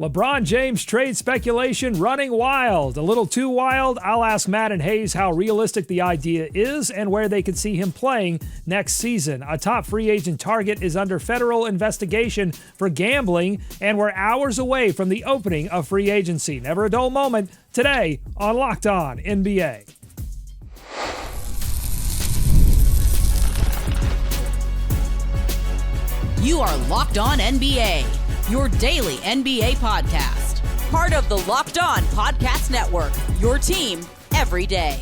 LeBron James trade speculation running wild. A little too wild? I'll ask Matt and Haize how realistic the idea is and where they could see him playing next season. A top free agent target is under federal investigation for gambling, and we're hours away from the opening of free agency. Never a dull moment today on Locked On NBA. You are Locked On NBA, your daily NBA podcast. Part of the Locked On Podcast Network, your team every day.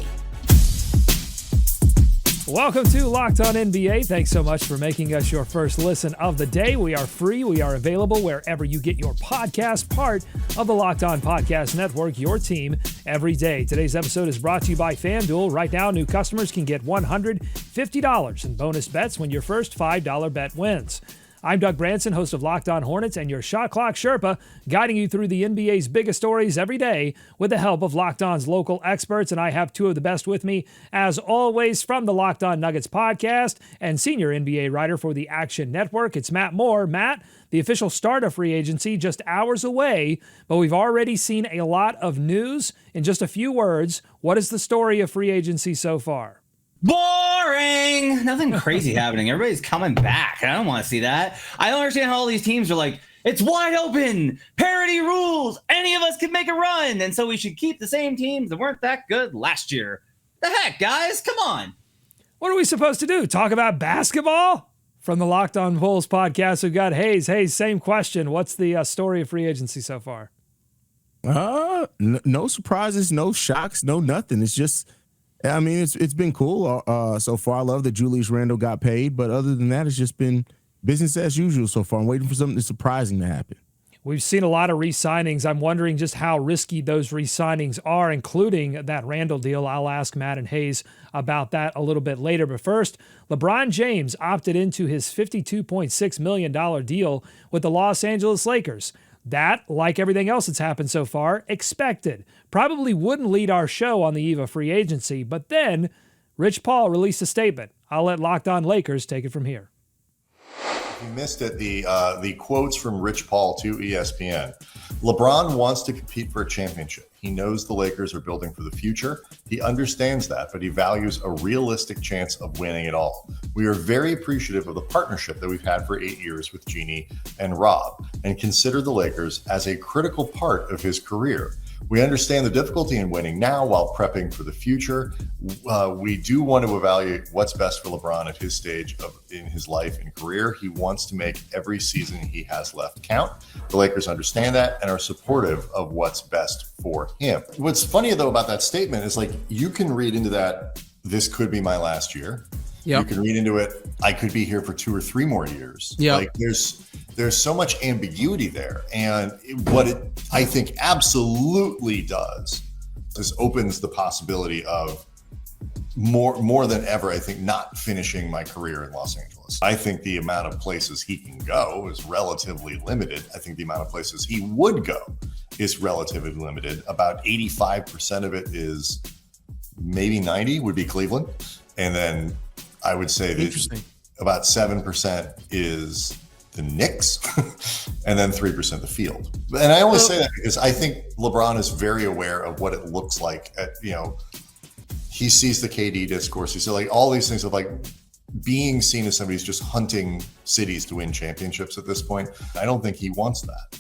Welcome to Locked On NBA. Thanks so much for making us your first listen of the day. We are free. We are available wherever you get your podcast, part of the Locked On Podcast Network, your team every day. Today's episode is brought to you by FanDuel. Right now, new customers can get $150 in bonus bets when your first $5 bet wins. I'm Doug Branson, host of Locked On Hornets and your Shot Clock Sherpa, guiding you through the NBA's biggest stories every day with the help of Locked On's local experts. And I have two of the best with me, as always, from the Locked On Nuggets podcast and senior NBA writer for the Action Network. It's Matt Moore. Matt, the official start of free agency just hours away, but we've already seen a lot of news. In just a few words, what is the story of free agency so far? Boring. Nothing crazy happening. Everybody's coming back. I don't want to see that. I don't understand how all these teams are like, it's wide open, parity rules, any of us can make a run, and so we should keep the same teams that weren't that good last year. The heck, guys? Come on. What are we supposed to do? Talk about basketball? From the Locked On Bulls podcast, we've got Haize. Haize, same question. What's the story of free agency so far? No surprises, no shocks, no nothing. It's just, I mean, it's been cool so far. I love that Julius Randle got paid, but other than that, it's just been business as usual so far. I'm waiting for something surprising to happen. We've seen a lot of re-signings. I'm wondering just how risky those re-signings are, including that Randle deal. I'll ask Matt and Haize about that a little bit later. But first, LeBron James opted into his $52.6 million deal with the Los Angeles Lakers. That, like everything else that's happened so far, expected. Probably wouldn't lead our show on the eve of free agency, but then Rich Paul released a statement. I'll let Locked On Lakers take it from here. You missed it, the quotes from Rich Paul to ESPN. LeBron wants to compete for a championship. He knows the Lakers are building for the future. He understands that, but he values a realistic chance of winning it all. We are very appreciative of the partnership that we've had for 8 years with Jeanie and Rob, and consider the Lakers as a critical part of his career. We understand the difficulty in winning now while prepping for the future. We do want to evaluate what's best for LeBron at his stage in his life and career. He wants to make every season he has left count. The Lakers understand that and are supportive of what's best for him. What's funny, though, about that statement is, like, you can read into that, this could be my last year. Yep. You can read into it, I could be here for 2 or 3 more years. Yep. Like, there's so much ambiguity there. And what it, I think, absolutely does is opens the possibility of more than ever, I think, not finishing my career in Los Angeles. I think the amount of places he can go is relatively limited. I think the amount of places he would go is relatively limited. About 85% of it is, maybe 90 would be Cleveland. And then I would say that about 7% is the Knicks, and then 3% the field. And I always say that because I think LeBron is very aware of what it looks like. He sees the KD discourse. He said, like, all these things of, like, being seen as somebody who's just hunting cities to win championships at this point. I don't think he wants that.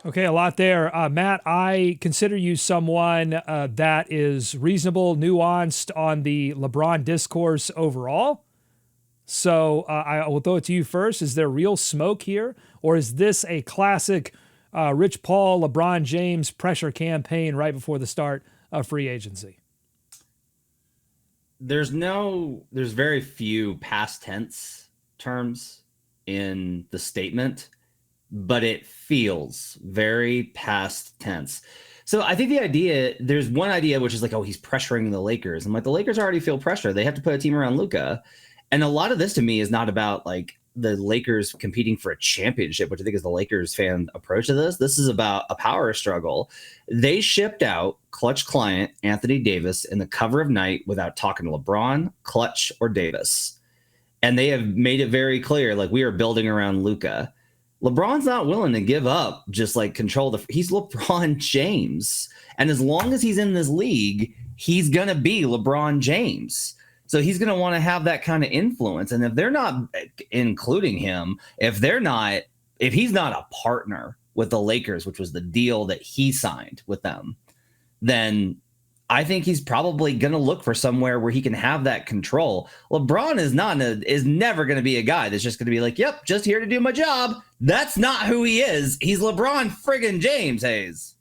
Okay, a lot there. Matt, I consider you someone that is reasonable, nuanced on the LeBron discourse overall. So I will throw it to you first. Is there real smoke here? Or is this a classic Rich Paul, LeBron James pressure campaign right before the start of free agency? There's very few past tense terms in the statement, but it feels very past tense. So I think there's one idea, which is like, oh, he's pressuring the Lakers. I'm like, the Lakers already feel pressure. They have to put a team around Luka. And a lot of this to me is not about, like, the Lakers competing for a championship, which I think is the Lakers fan approach to this. This is about a power struggle. They shipped out Clutch client Anthony Davis in the cover of Night without talking to LeBron, Clutch, or Davis. And they have made it very clear, like, we are building around Luka. LeBron's not willing to give up just like control. He's LeBron James. And as long as he's in this league, he's going to be LeBron James. So he's going to want to have that kind of influence. And if they're not including him, if he's not a partner with the Lakers, which was the deal that he signed with them, then I think he's probably going to look for somewhere where he can have that control. LeBron is never going to be a guy that's just going to be like, yep, just here to do my job. That's not who he is. He's LeBron friggin' James, Haize.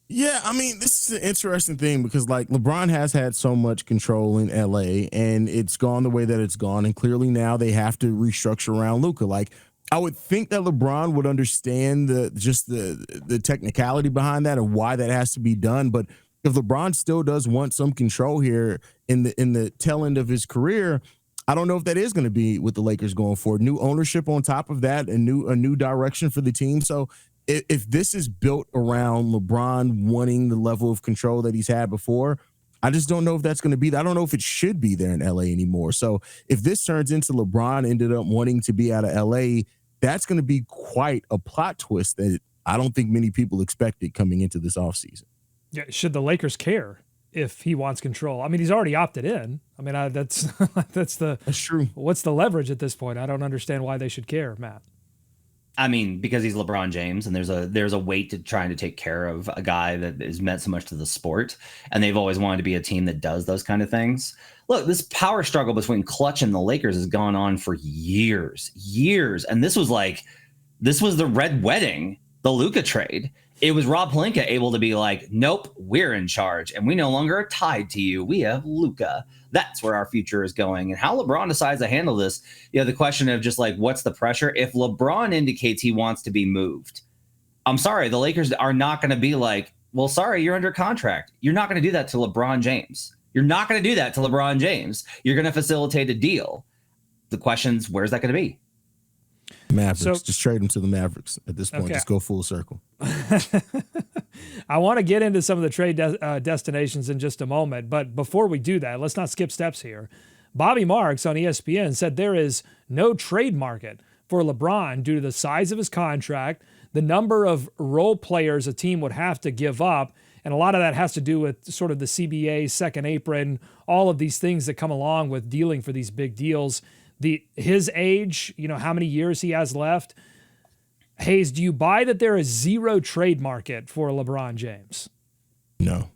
Yeah, I mean, this is an interesting thing because, like, LeBron has had so much control in LA, and it's gone the way that it's gone, and clearly now they have to restructure around Luka. Like, I would think that LeBron would understand the technicality behind that and why that has to be done, but if LeBron still does want some control here in the tail end of his career, I don't know if that is going to be with the Lakers going forward. New ownership on top of that, a new direction for the team. So if this is built around LeBron wanting the level of control that he's had before, I just don't know if that's going to be. I don't know if it should be there in LA anymore. So if this turns into LeBron ended up wanting to be out of LA, that's going to be quite a plot twist that I don't think many people expected coming into this offseason. Yeah, should the Lakers care if he wants control? I mean, he's already opted in. I mean, that's true. What's the leverage at this point? I don't understand why they should care, Matt. I mean, because he's LeBron James, and there's a weight to trying to take care of a guy that has meant so much to the sport, and they've always wanted to be a team that does those kind of things. Look, this power struggle between Clutch and the Lakers has gone on for years, and this was the red wedding, the Luka trade. It was Rob Pelinka able to be like, nope, we're in charge, and we no longer are tied to you. We have Luka. That's where our future is going. And how LeBron decides to handle this, the question of just like, what's the pressure? If LeBron indicates he wants to be moved, I'm sorry, the Lakers are not going to be like, well, sorry, you're under contract. You're not going to do that to LeBron James. You're not going to do that to LeBron James. You're going to facilitate a deal. The question's, where's that going to be? Mavericks. Just trade him to the Mavericks at this point. Okay. Just go full circle. I want to get into some of the trade destinations in just a moment, but before we do that, let's not skip steps here. Bobby Marks on ESPN said there is no trade market for LeBron due to the size of his contract, the number of role players a team would have to give up, and a lot of that has to do with sort of the CBA, second apron, all of these things that come along with dealing for these big deals. His age, how many years he has left. Haize, do you buy that there is zero trade market for LeBron James? No,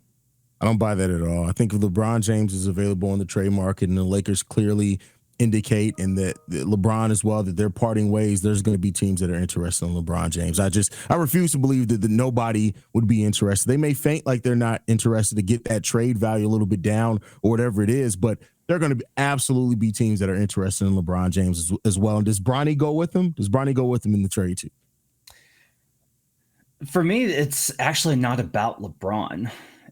I don't buy that at all. I think if LeBron James is available on the trade market and the Lakers clearly indicate and that LeBron as well, that they're parting ways, there's going to be teams that are interested in LeBron James. I refuse to believe that nobody would be interested. They may feign like they're not interested to get that trade value a little bit down or whatever it is, but there are going to absolutely be teams that are interested in LeBron James as well. And does Bronny go with him? Does Bronny go with him in the trade too? For me, it's actually not about LeBron.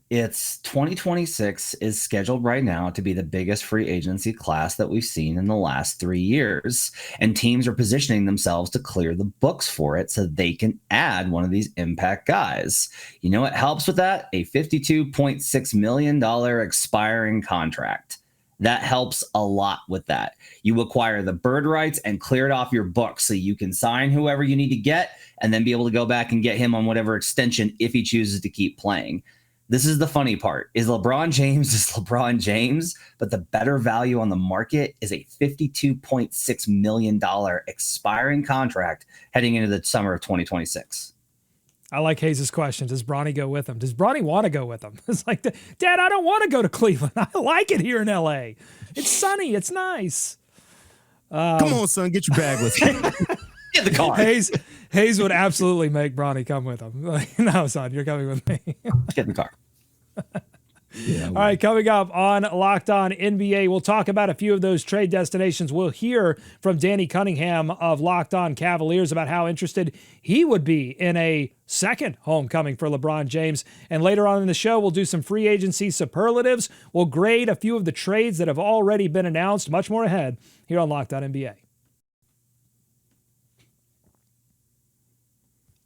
It's 2026 is scheduled right now to be the biggest free agency class that we've seen in the last 3 years. And teams are positioning themselves to clear the books for it so they can add one of these impact guys. You know what helps with that? A $52.6 million expiring contract. That helps a lot with that. You acquire the bird rights and clear it off your books so you can sign whoever you need to get and then be able to go back and get him on whatever extension if he chooses to keep playing. This is the funny part. LeBron James, but the better value on the market is a $52.6 million expiring contract heading into the summer of 2026. I like Haize's question. Does Bronny go with him? Does Bronny want to go with him? It's like, Dad, I don't want to go to Cleveland. I like it here in LA. It's sunny. It's nice. Come on, son. Get your bag with you. Get the car. Haize would absolutely make Bronny come with him. Like, no, son, you're coming with me. Get in the car. Yeah, all right, coming up on Locked On NBA, we'll talk about a few of those trade destinations. We'll hear from Danny Cunningham of Locked On Cavaliers about how interested he would be in a second homecoming for LeBron James. And later on in the show, we'll do some free agency superlatives. We'll grade a few of the trades that have already been announced. Much more ahead here on Locked On NBA.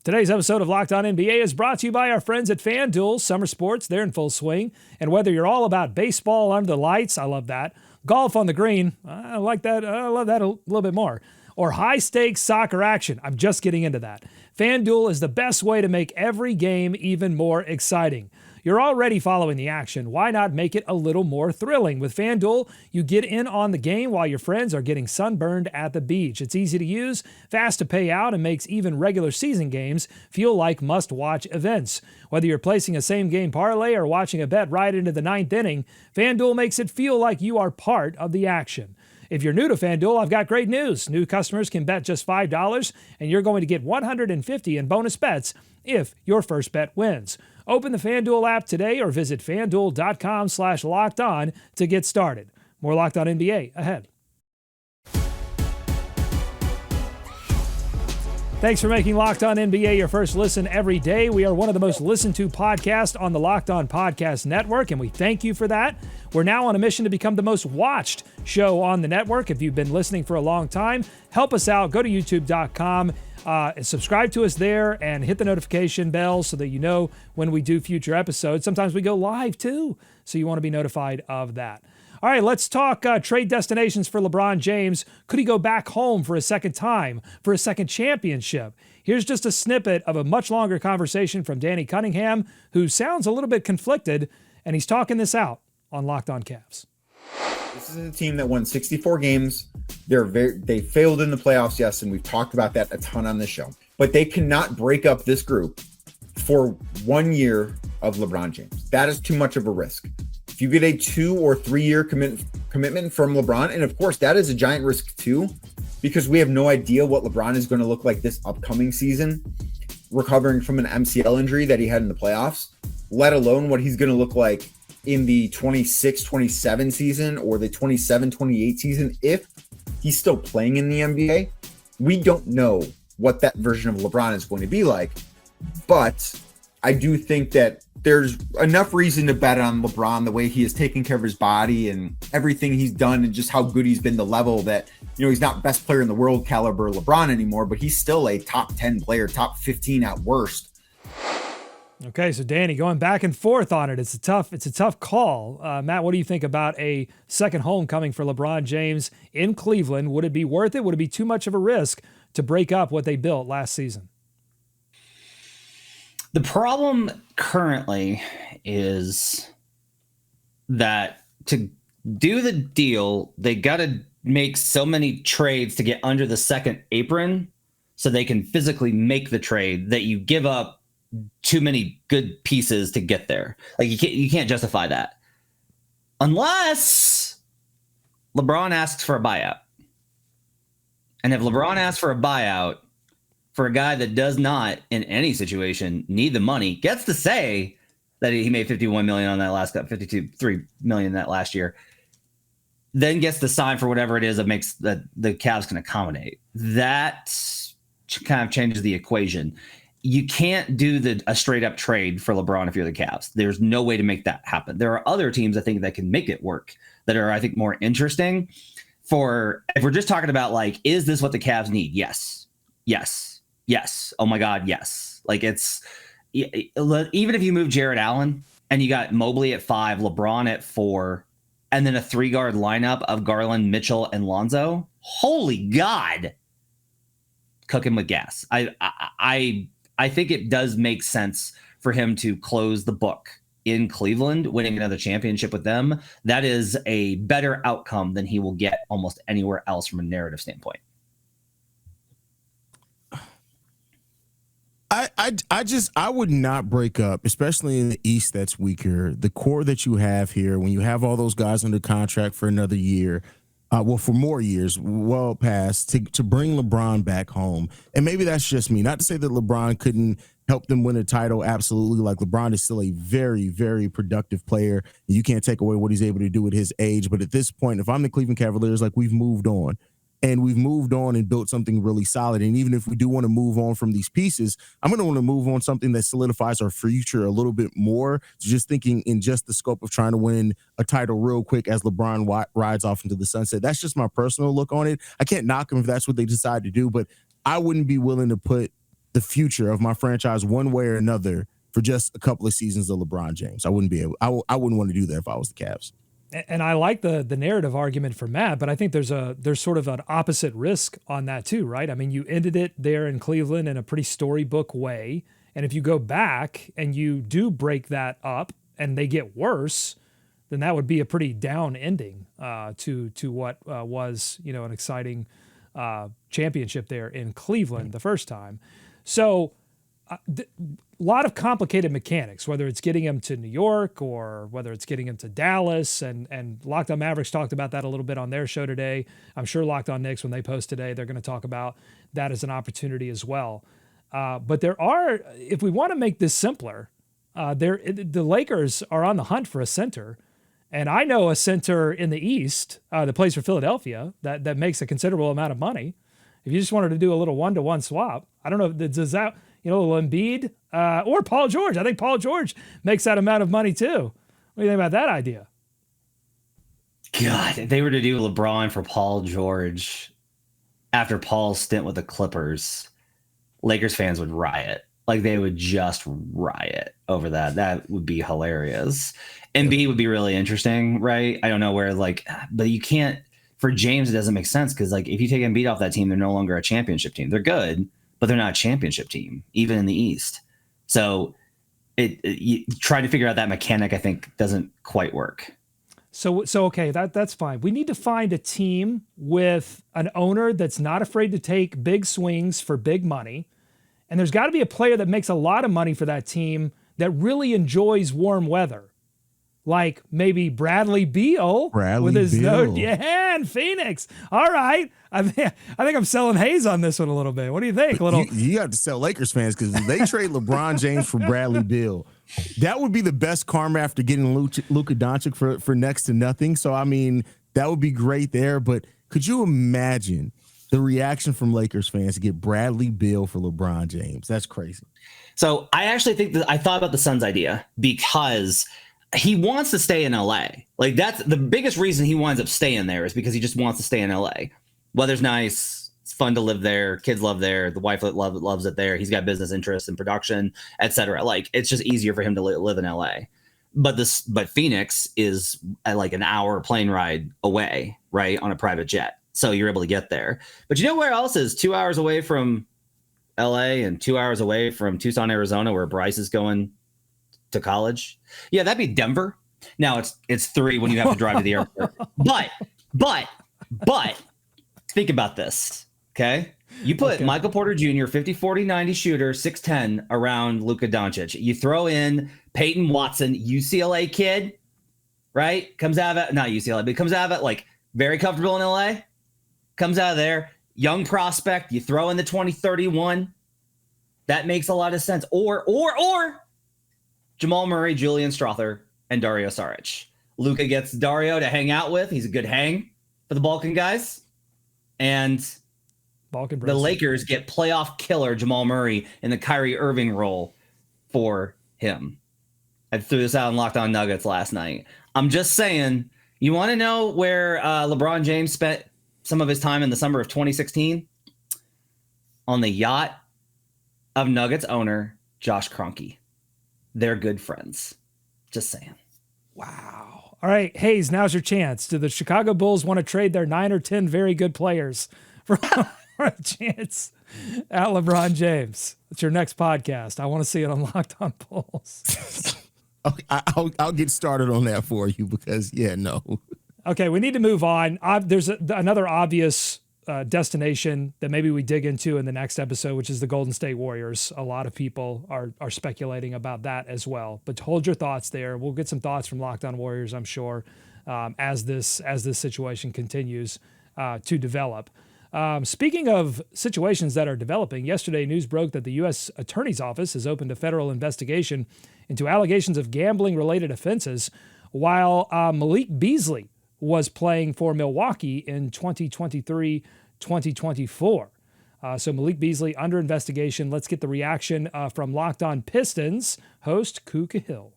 Today's episode of Locked On NBA is brought to you by our friends at FanDuel. Summer sports, they're in full swing. And whether you're all about baseball under the lights, I love that. Golf on the green, I like that. I love that a little bit more. or high-stakes soccer action? I'm just getting into that. FanDuel is the best way to make every game even more exciting. You're already following the action. Why not make it a little more thrilling? With FanDuel, you get in on the game while your friends are getting sunburned at the beach. It's easy to use, fast to pay out, and makes even regular season games feel like must-watch events. Whether you're placing a same-game parlay or watching a bet right into the ninth inning, FanDuel makes it feel like you are part of the action. If you're new to FanDuel, I've got great news. New customers can bet just $5, and you're going to get $150 in bonus bets if your first bet wins. Open the FanDuel app today or visit FanDuel.com/lockedon to get started. More Locked On NBA ahead. Thanks for making Locked On NBA your first listen every day. We are one of the most listened to podcasts on the Locked On Podcast Network, and we thank you for that. We're now on a mission to become the most watched show on the network. If you've been listening for a long time, help us out. Go to youtube.com. Subscribe to us there and hit the notification bell so that you know when we do future episodes. Sometimes we go live too, so you want to be notified of that. All right, let's talk trade destinations for LeBron James. Could he go back home for a second time, for a second championship? Here's just a snippet of a much longer conversation from Danny Cunningham, who sounds a little bit conflicted, and he's talking this out on Locked On Cavs. This is a team that won 64 games. They failed in the playoffs, yes, and we've talked about that a ton on this show. But they cannot break up this group for 1 year of LeBron James. That is too much of a risk. If you get a 2 or 3 year commitment from LeBron, and of course that is a giant risk too, because we have no idea what LeBron is going to look like this upcoming season, recovering from an MCL injury that he had in the playoffs, let alone what he's going to look like in the 26-27 season or the 27-28 season if he's still playing in the NBA. We don't know what that version of LeBron is going to be like, but I do think that there's enough reason to bet on LeBron, the way he has taken care of his body and everything he's done and just how good he's been, the level that, you know, he's not best player in the world caliber LeBron anymore, but he's still a top 10 player, top 15 at worst. Okay, so Danny, going back and forth on it, it's a tough call. Matt, what do you think about a second home coming for LeBron James in Cleveland? Would it be worth it? Would it be too much of a risk to break up what they built last season? The problem currently is that to do the deal, they got to make so many trades to get under the second apron so they can physically make the trade that you give up too many good pieces to get there. Like you can't justify that unless LeBron asks for a buyout. And if LeBron asks for a buyout for a guy that does not in any situation need the money, gets to say that he made $51 million on that last cut, $3 million that last year, then gets to sign for whatever it is that makes that the Cavs can accommodate. That kind of changes the equation. You can't do a straight up trade for LeBron if you're the Cavs. There's no way to make that happen. There are other teams I think that can make it work that are, I think, more interesting. For if we're just talking about like, is this what the Cavs need? Yes. Oh my God, yes. Like it's even if you move Jared Allen and you got Mobley at 5, LeBron at 4, and then a 3-guard lineup of Garland, Mitchell, and Lonzo. Holy God, cooking with gas. I think it does make sense for him to close the book in Cleveland, winning another championship with them. That is a better outcome than he will get almost anywhere else from a narrative standpoint. I would not break up, especially in the East that's weaker. The core that you have here, when you have all those guys under contract for another year, for more years, well past, to bring LeBron back home. And maybe that's just me. Not to say that LeBron couldn't help them win a title. Absolutely. Like LeBron is still a very, very productive player. You can't take away what he's able to do at his age. But at this point, if I'm the Cleveland Cavaliers, like we've moved on. And we've moved on and built something really solid. And even if we do want to move on from these pieces, I'm going to want to move on something that solidifies our future a little bit more. Just thinking in just the scope of trying to win a title real quick as LeBron rides off into the sunset. That's just my personal look on it. I can't knock them if that's what they decide to do, but I wouldn't be willing to put the future of my franchise one way or another for just a couple of seasons of LeBron James. I wouldn't be able. I wouldn't want to do that if I was the Cavs. And I like the narrative argument for Matt, but I think there's sort of an opposite risk on that too, right? I mean, you ended it there in Cleveland in a pretty storybook way. And if you go back and you do break that up and they get worse, then that would be a pretty down ending to what was, an exciting championship there in Cleveland the first time. So a lot of complicated mechanics, whether it's getting him to New York or whether it's getting him to Dallas, and Locked On Mavericks talked about that a little bit on their show today. I'm sure Locked On Knicks, when they post today, they're going to talk about that as an opportunity as well. But there are, if we want to make this simpler, the Lakers are on the hunt for a center. And I know a center in the East that plays for Philadelphia that makes a considerable amount of money. If you just wanted to do a little one-to-one swap, I don't know, does that, Embiid or Paul George? I think Paul George makes that amount of money too. What do you think about that idea? God, if they were to do LeBron for Paul George after Paul's stint with the Clippers, Lakers fans would riot. Like, they would just riot over that. That would be hilarious. Embiid would be really interesting, right? I don't know where, but you can't, for James, it doesn't make sense because, if you take Embiid off that team, they're no longer a championship team. They're good, but they're not a championship team, even in the East. So you try to figure out that mechanic, I think, doesn't quite work. So okay, that's fine. We need to find a team with an owner that's not afraid to take big swings for big money. And there's got to be a player that makes a lot of money for that team that really enjoys warm weather. Like maybe Bradley Beal with his note. Yeah, in Phoenix. All right. I think I'm selling Haize on this one a little bit. What do you think? You have to sell Lakers fans because if they trade LeBron James for Bradley Beal, that would be the best karma after getting Luka Doncic for next to nothing. So, I mean, that would be great there. But could you imagine the reaction from Lakers fans to get Bradley Beal for LeBron James? That's crazy. So I actually think that I thought about the Suns idea because he wants to stay in LA. Like, that's the biggest reason he winds up staying there, is because he just wants to stay in LA. Weather's nice. It's fun to live there. Kids love there. The wife loves it there. He's got business interests in production, etc. Like, it's just easier for him to live in LA. But Phoenix is at an hour plane ride away, right, on a private jet. So you're able to get there. But you know where else is 2 hours away from LA and 2 hours away from Tucson, Arizona, where Bryce is going to college? Yeah, that'd be Denver. Now it's 3 when you have to drive to the airport. But think about this, okay? You put Michael Porter Jr., 50, 40, 90 shooter, 6'10", around Luka Doncic. You throw in Peyton Watson, UCLA kid, right? Comes out of it, not UCLA, but comes out of it very comfortable in LA. Comes out of there, young prospect. You throw in the 2031. That makes a lot of sense. Or Jamal Murray, Julian Strawther, and Dario Saric. Luka gets Dario to hang out with. He's a good hang for the Balkan guys. And the Lakers get playoff killer Jamal Murray in the Kyrie Irving role for him. I threw this out in Locked On Nuggets last night. I'm just saying, you want to know where LeBron James spent some of his time in the summer of 2016? On the yacht of Nuggets owner Josh Kroenke. They're good friends. Just saying. Wow. All right, Haize, now's your chance. Do the Chicago Bulls want to trade their 9 or 10 very good players for a chance at LeBron James? It's your next podcast. I want to see it on Locked On Bulls. Okay, I'll get started on that for you because, no. Okay, we need to move on. There's another obvious destination that maybe we dig into in the next episode, which is the Golden State Warriors. A lot of people are speculating about that as well. But hold your thoughts there. We'll get some thoughts from Locked On Warriors, I'm sure, as this situation continues to develop. Speaking of situations that are developing, yesterday news broke that the U.S. Attorney's Office has opened a federal investigation into allegations of gambling-related offenses while Malik Beasley was playing for Milwaukee in 2023-2024. So Malik Beasley under investigation. Let's get the reaction from Locked On Pistons host Kuka Hill.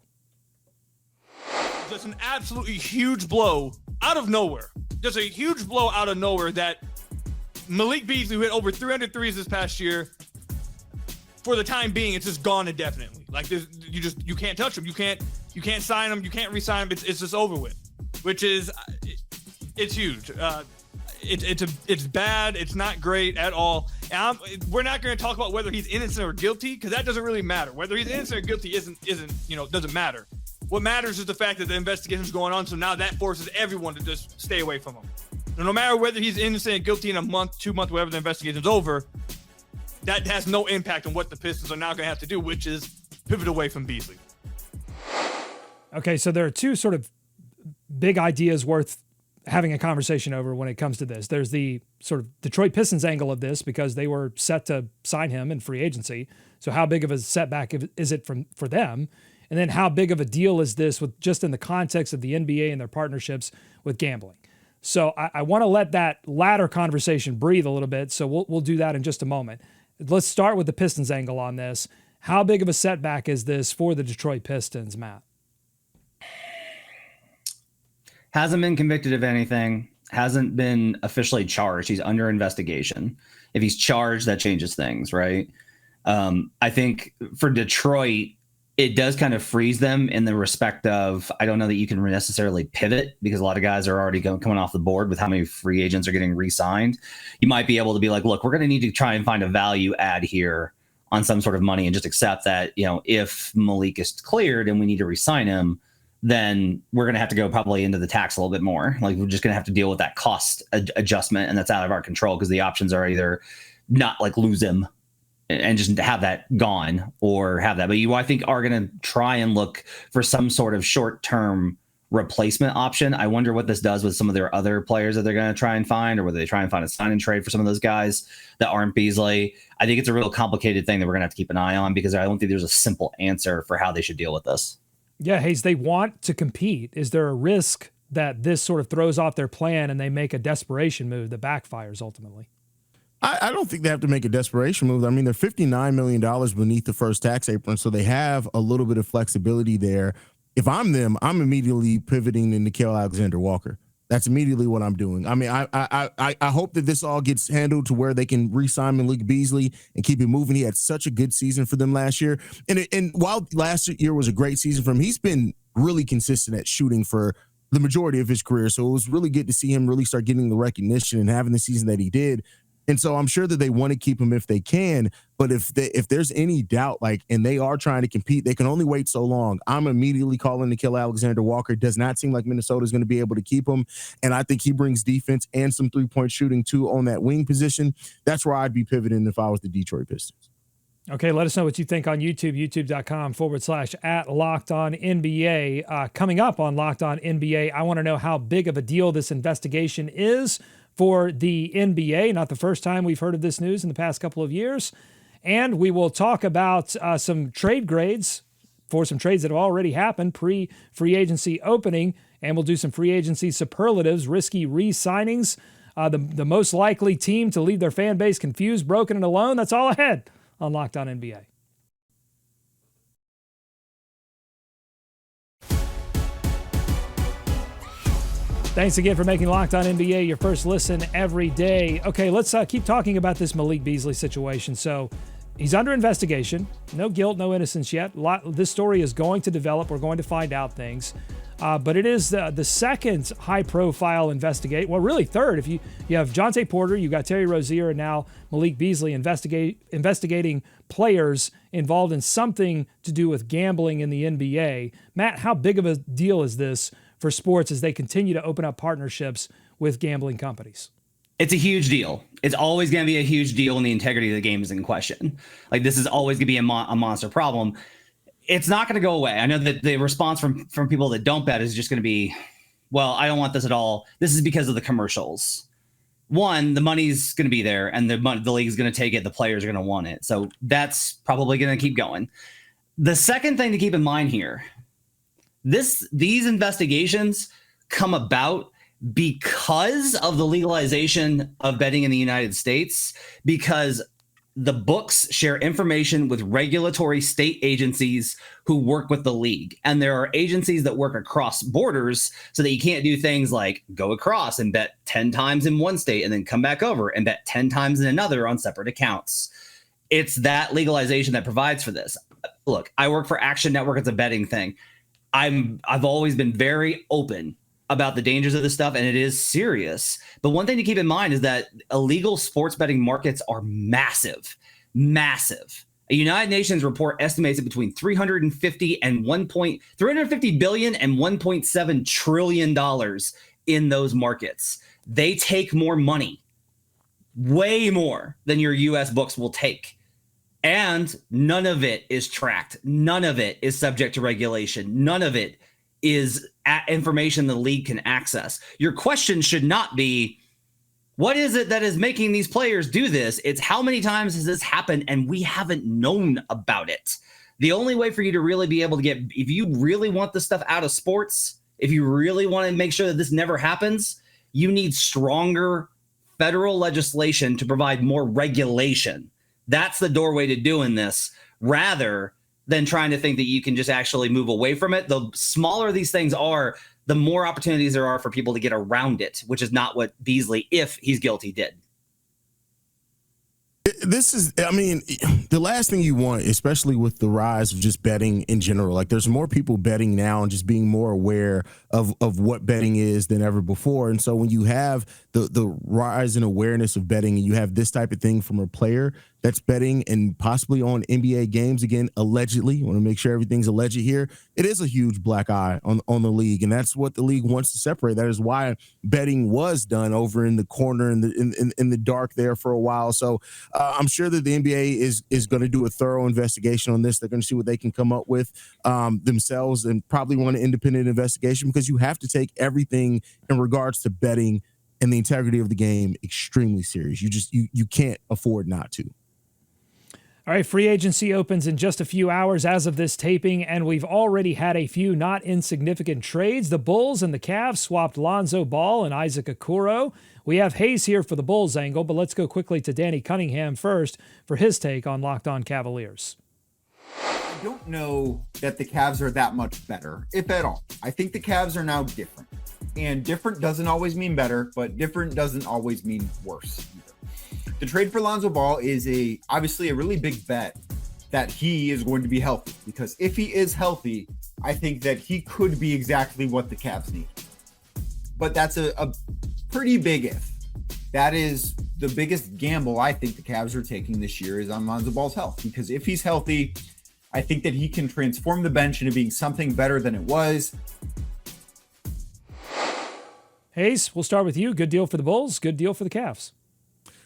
Just an absolutely huge blow out of nowhere. Just a huge blow out of nowhere that Malik Beasley, who hit over 300 threes this past year, for the time being, it's just gone indefinitely. You can't touch him. You can't sign him. You can't re-sign him. It's just over with. which is it's huge. It's bad. It's not great at all. And we're not going to talk about whether he's innocent or guilty because that doesn't really matter. Whether he's innocent or guilty doesn't matter. What matters is the fact that the investigation's going on. So now that forces everyone to just stay away from him. So no matter whether he's innocent or guilty in a month, 2 months, whatever the investigation's over, that has no impact on what the Pistons are now going to have to do, which is pivot away from Beasley. Okay, so there are two sort of big ideas worth having a conversation over when it comes to this. There's the sort of Detroit Pistons angle of this because they were set to sign him in free agency. So how big of a setback is it for them? And then how big of a deal is this with just in the context of the NBA and their partnerships with gambling? So I want to let that latter conversation breathe a little bit. So we'll do that in just a moment. Let's start with the Pistons angle on this. How big of a setback is this for the Detroit Pistons, Matt? Hasn't been convicted of anything. Hasn't been officially charged. He's under investigation. If he's charged, that changes things, right? I think for Detroit, it does kind of freeze them in the respect of, I don't know that you can necessarily pivot because a lot of guys are already coming off the board with how many free agents are getting re-signed. You might be able to be like, look, we're going to need to try and find a value add here on some sort of money and just accept that, if Malik is cleared and we need to re-sign him, then we're going to have to go probably into the tax a little bit more. Like we're just going to have to deal with that cost adjustment, and that's out of our control because the options are either not like lose him and just have that gone or have that. But I think are going to try and look for some sort of short-term replacement option. I wonder what this does with some of their other players that they're going to try and find, or whether they try and find a sign and trade for some of those guys that aren't Beasley. I think it's a real complicated thing that we're going to have to keep an eye on because I don't think there's a simple answer for how they should deal with this. Yeah, Haize, they want to compete. Is there a risk that this sort of throws off their plan and they make a desperation move that backfires ultimately? I don't think they have to make a desperation move. I mean, they're $59 million beneath the first tax apron, so they have a little bit of flexibility there. If I'm them, I'm immediately pivoting to Nickeil Alexander-Walker. That's immediately what I'm doing. I mean, I hope that this all gets handled to where they can re-sign Malik Beasley and keep it moving. He had such a good season for them last year. And while last year was a great season for him, he's been really consistent at shooting for the majority of his career. So it was really good to see him really start getting the recognition and having the season that he did. And so I'm sure that they want to keep him if they can, but if there's any doubt, and they are trying to compete, they can only wait so long. I'm immediately calling Nickeil Alexander-Walker. Does not seem like Minnesota is going to be able to keep him, and I think he brings defense and some three-point shooting too on that wing position. That's where I'd be pivoting if I was the Detroit Pistons. Okay, let us know what you think on YouTube, youtube.com/@LockedOnNBA. Coming up on Locked On NBA, I want to know how big of a deal this investigation is for the NBA. Not the first time we've heard of this news in the past couple of years. And we will talk about some trade grades for some trades that have already happened pre-free agency opening. And we'll do some free agency superlatives, risky re-signings, the most likely team to leave their fan base confused, broken, and alone. That's all ahead on Locked On NBA. Thanks again for making Locked On NBA your first listen every day. Okay, let's keep talking about this Malik Beasley situation. So he's under investigation. No guilt, no innocence yet. This story is going to develop. We're going to find out things. But it is the second high-profile investigate. Well, really third. If you have Jonte Porter, you got Terry Rozier, and now Malik Beasley investigating players involved in something to do with gambling in the NBA. Matt, how big of a deal is this for sports as they continue to open up partnerships with gambling companies? It's a huge deal. It's always going to be a huge deal when the integrity of the game is in question. This is always going to be a monster problem. It's not going to go away. I know that the response from people that don't bet is just going to be, well, I don't want this at all. This is because of the commercials. One, the money's going to be there, and the league is going to take it. The players are going to want it. So that's probably going to keep going. The second thing to keep in mind here, these investigations come about because of the legalization of betting in the United States, because the books share information with regulatory state agencies who work with the league. And there are agencies that work across borders so that you can't do things like go across and bet 10 times in one state and then come back over and bet 10 times in another on separate accounts. It's that legalization that provides for this. Look, I work for Action Network. It's a betting thing. I've always been very open about the dangers of this stuff, and it is serious. But one thing to keep in mind is that illegal sports betting markets are massive. A United Nations report estimates it between 350 billion and 1.7 trillion dollars in those markets. They take more money, way more than your US books will take. And none of it is tracked. None of it is subject to regulation. None of it is information the league can access. Your question should not be, what is it that is making these players do this? It's how many times has this happened and we haven't known about it? The only way for you to really be able to get, if you really want this stuff out of sports, if you really want to make sure that this never happens, you need stronger federal legislation to provide more regulation. That's the doorway to doing this, rather than trying to think that you can just actually move away from it. The smaller these things are, the more opportunities there are for people to get around it, which is not what Beasley, if he's guilty, did. This is, I mean, the last thing you want, especially with the rise of just betting in general, like there's more people betting now and just being more aware of what betting is than ever before. And so when you have the rise in awareness of betting and you have this type of thing from a player that's betting and possibly on NBA games, again, allegedly, want to make sure everything's alleged here, it is a huge black eye on the league. And that's what the league wants to separate. That is why betting was done over in the corner in the dark there for a while. So I'm sure that the NBA is going to do a thorough investigation on this. They're going to see what they can come up with themselves and probably want an independent investigation, because you have to take everything in regards to betting and the integrity of the game extremely serious. You can't afford not to. All right, free agency opens in just a few hours as of this taping, and we've already had a few not insignificant trades. The Bulls and the Cavs swapped Lonzo Ball and Isaac Okoro. We have Haize here for the Bulls angle, but let's go quickly to Danny Cunningham first for his take on Locked On Cavaliers. I don't know that the Cavs are that much better, if at all. I think the Cavs are now different. And different doesn't always mean better, but different doesn't always mean worse either. The trade for Lonzo Ball is obviously a really big bet that he is going to be healthy, because if he is healthy, I think that he could be exactly what the Cavs need. But that's a pretty big if. That is the biggest gamble I think the Cavs are taking this year, is on Lonzo Ball's health, because if he's healthy, I think that he can transform the bench into being something better than it was. Haize, we'll start with you. Good deal for the Bulls, good deal for the Cavs.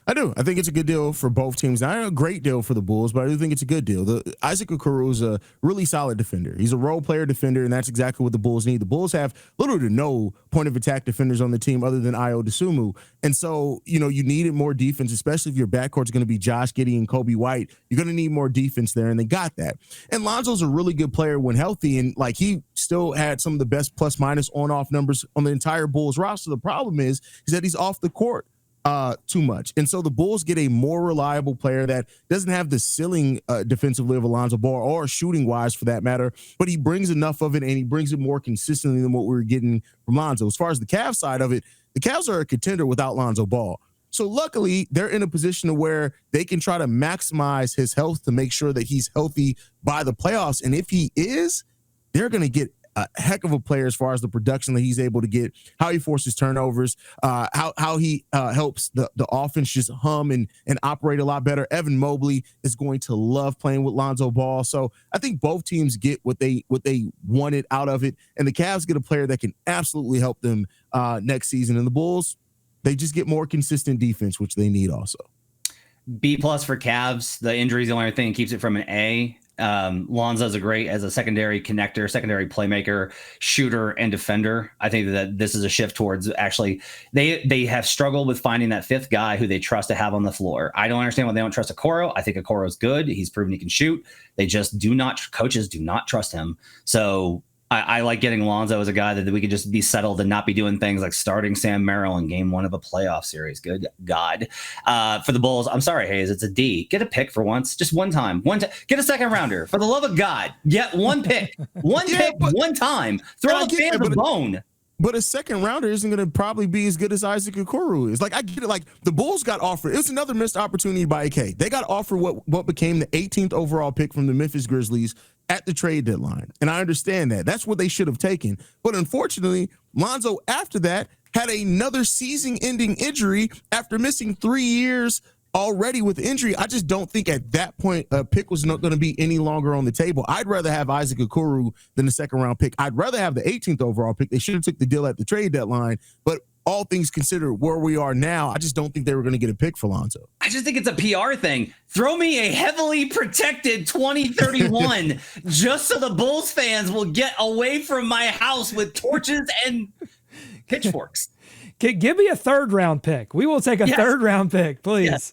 I do. I think it's a good deal for both teams. Not a great deal for the Bulls, but I do think it's a good deal. Isaac Okoro is a really solid defender. He's a role player defender, and that's exactly what the Bulls need. The Bulls have little to no point-of-attack defenders on the team other than Ayo Dosunmu. And so, you needed more defense, especially if your backcourt's going to be Josh Giddey and Kobe White. You're going to need more defense there, and they got that. And Lonzo's a really good player when healthy, and he still had some of the best plus-minus on-off numbers on the entire Bulls roster. The problem is that he's off the court too much. And so the Bulls get a more reliable player that doesn't have the ceiling defensively of Lonzo Ball, or shooting wise for that matter, but he brings enough of it, and he brings it more consistently than what we were getting from Lonzo. As far as the Cavs side of it, the Cavs are a contender without Lonzo Ball. So luckily, they're in a position where they can try to maximize his health to make sure that he's healthy by the playoffs. And if he is, they're going to get a heck of a player as far as the production that he's able to get, how he forces turnovers, how he helps the offense just hum and operate a lot better. Evan Mobley is going to love playing with Lonzo Ball. So I think both teams get what they wanted out of it, and the Cavs get a player that can absolutely help them next season. And the Bulls, they just get more consistent defense, which they need also. B+ for Cavs. The injury is the only thing that keeps it from an A. Lonzo's as a secondary connector, secondary playmaker, shooter, and defender. I think that this is a shift towards actually they have struggled with finding that fifth guy who they trust to have on the floor. I don't understand why they don't trust Okoro. I think Okoro's good. He's proven he can shoot. They just coaches do not trust him. So I like getting Lonzo as a guy that we could just be settled and not be doing things like starting Sam Merrill in game one of a playoff series. Good God. For the Bulls, I'm sorry, Haize, it's a D. Get a pick for once. Just one time. Get a second rounder. For the love of God, get one pick. One time. Throw the fans a bone. But a second rounder isn't going to probably be as good as Isaac Okoro is. Like, I get it. Like, the Bulls got offered. It was another missed opportunity by AK. They got offered what became the 18th overall pick from the Memphis Grizzlies at the trade deadline. And I understand that. That's what they should have taken. But unfortunately, Lonzo, after that, had another season-ending injury after missing 3 years already with injury. I just don't think at that point a pick was not going to be any longer on the table. I'd rather have Isaac Okoro than the second round pick. I'd rather have the 18th overall pick. They should have took the deal at the trade deadline, but all things considered, where we are now, I just don't think they were going to get a pick for Lonzo. I just think it's a PR thing. Throw me a heavily protected 2031 just so the Bulls fans will get away from my house with torches and pitchforks. Give me a third round pick. We will take a third round pick, please. Yes.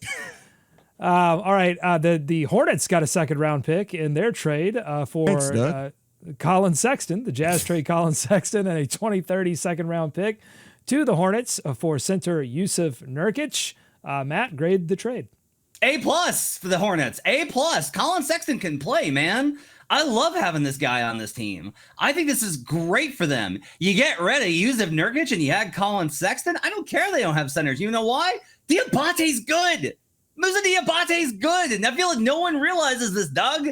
All right. The Hornets got a second round pick in their trade for Collin Sexton. The Jazz trade Collin Sexton and a 2030 second round pick to the Hornets for center Yusuf Nurkic. Matt, grade the trade. A+ for the Hornets. A+. Collin Sexton can play, man. I love having this guy on this team. I think this is great for them. You get rid of Yusuf Nurkic and you add Collin Sexton. I don't care they don't have centers. You know why? Diabate's good. Musa Diabate's good. And I feel like no one realizes this, Doug.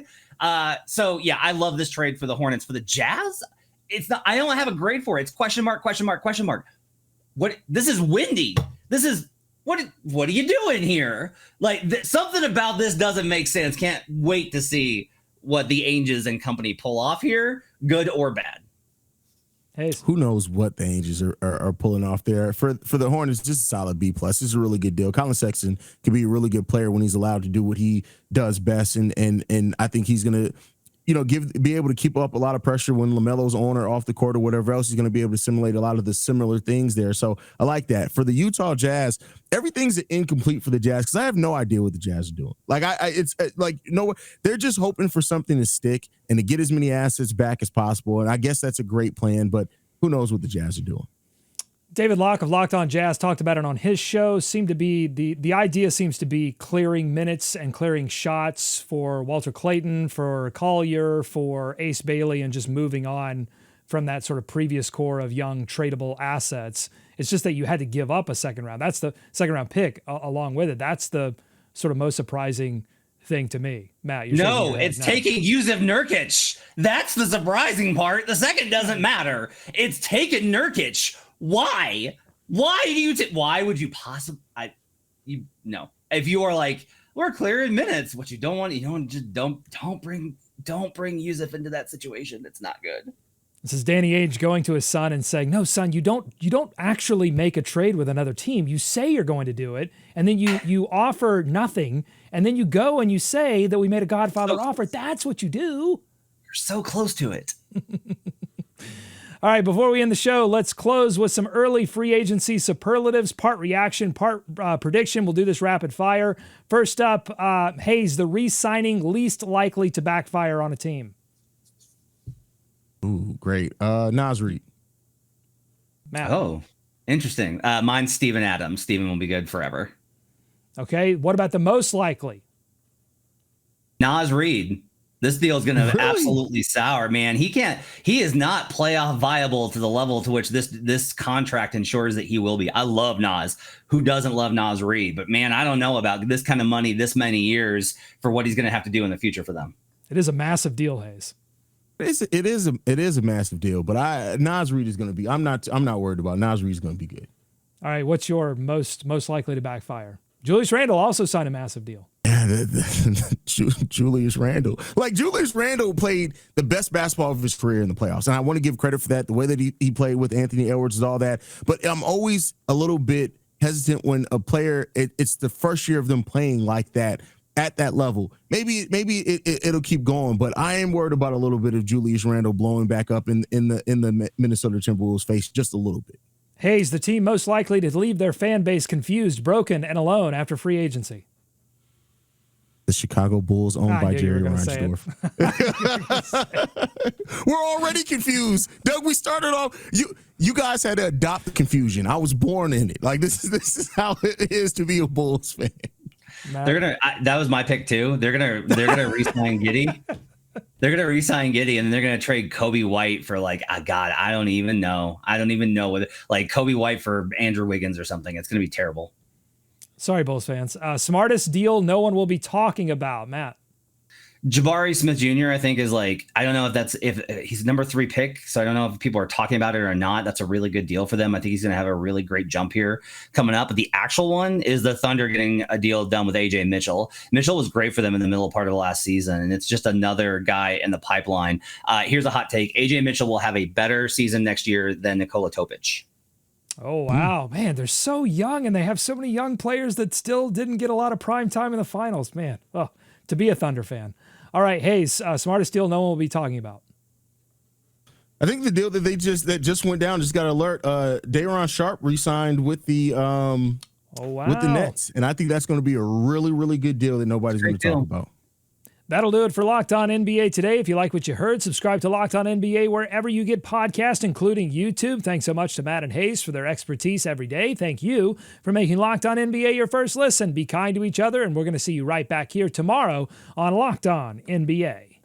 So, yeah, I love this trade for the Hornets. For the Jazz, it's not. I don't have a grade for it. It's question mark, question mark, question mark. What? This is windy. This is what are you doing here? Like something about this doesn't make sense. Can't wait to see what the Angels and company pull off here, good or bad. Hey, who knows what the Angels are pulling off there. For the Hornets, just a solid B+. This is a really good deal. Collin Sexton can be a really good player when he's allowed to do what he does best, and I think he's gonna, be able to keep up a lot of pressure when LaMelo's on or off the court or whatever else. He's going to be able to simulate a lot of the similar things there. So I like that. For the Utah Jazz, everything's incomplete for the Jazz because I have no idea what the Jazz are doing. They're just hoping for something to stick and to get as many assets back as possible. And I guess that's a great plan, but who knows what the Jazz are doing. David Locke of Locked On Jazz talked about it on his show. Seemed to be the idea seems to be clearing minutes and clearing shots for Walter Clayton, for Collier, for Ace Bailey, and just moving on from that sort of previous core of young tradable assets. It's just that you had to give up a second round. That's the second round pick along with it. That's the sort of most surprising thing to me. Matt, you're taking Yusuf Nurkic. That's the surprising part. The second doesn't matter. It's taking Nurkic. Why? Why would you possibly? No. If you are like, we're clearing minutes, what you don't want, just don't bring Yusuf into that situation. It's not good. This is Danny Ainge going to his son and saying, "No, son, you don't actually make a trade with another team. You say you're going to do it, and then you offer nothing, and then you go and you say that we made a Godfather offer. That's what you do. You're so close to it." All right, before we end the show, let's close with some early free agency superlatives, part reaction, part prediction. We'll do this rapid fire. First up, Haize, the re-signing least likely to backfire on a team. Ooh, great. Naz Reid. Matt. Oh, interesting. Mine's Steven Adams. Steven will be good forever. Okay, what about the most likely? Naz Reid. This deal is going to absolutely sour, man. He is not playoff viable to the level to which this contract ensures that he will be. I love Naz. Who doesn't love Naz Reid? But man, I don't know about this kind of money, this many years for what he's going to have to do in the future for them. It is a massive deal, Haize. It is a massive deal, but Naz Reid is going to be. I'm not worried about Naz Reid is going to be good. All right, what's your most likely to backfire? Julius Randle also signed a massive deal. Yeah, Julius Randle. Like, Julius Randle played the best basketball of his career in the playoffs. And I want to give credit for that, the way that he played with Anthony Edwards and all that. But I'm always a little bit hesitant when a player, it's the first year of them playing like that at that level. Maybe it'll keep going, but I am worried about a little bit of Julius Randle blowing back up in the Minnesota Timberwolves face just a little bit. Haize, the team most likely to leave their fan base confused, broken, and alone after free agency. The Chicago Bulls, owned by Jerry Reinsdorf. We're already confused. Doug, we started off, you guys had to adopt the confusion. I was born in it. Like, this is how it is to be a Bulls fan. That was my pick too. They're gonna re-sign Giddey. They're going to re-sign Giddey, and they're going to trade Kobe White for like, God, I don't even know. What, like Kobe White for Andrew Wiggins or something. It's going to be terrible. Sorry, Bulls fans. Smartest deal no one will be talking about, Matt. Jabari Smith Jr. I think is like, I don't know if he's number 3 pick. So I don't know if people are talking about it or not. That's a really good deal for them. I think he's going to have a really great jump here coming up. But the actual one is the Thunder getting a deal done with AJ Mitchell. Mitchell was great for them in the middle part of the last season. And it's just another guy in the pipeline. Here's a hot take. AJ Mitchell will have a better season next year than Nikola Topic. Oh, wow. Man, they're so young, and they have so many young players that still didn't get a lot of prime time in the finals. Man, to be a Thunder fan. All right, Haize, smartest deal no one will be talking about. I think the deal that that just went down, just got an alert. Day'Ron Sharpe re-signed with the with the Nets, and I think that's going to be a really, really good deal that nobody's going to talk about. That'll do it for Locked On NBA today. If you like what you heard, subscribe to Locked On NBA wherever you get podcasts, including YouTube. Thanks so much to Matt and Haize for their expertise every day. Thank you for making Locked On NBA your first listen. Be kind to each other, and we're going to see you right back here tomorrow on Locked On NBA.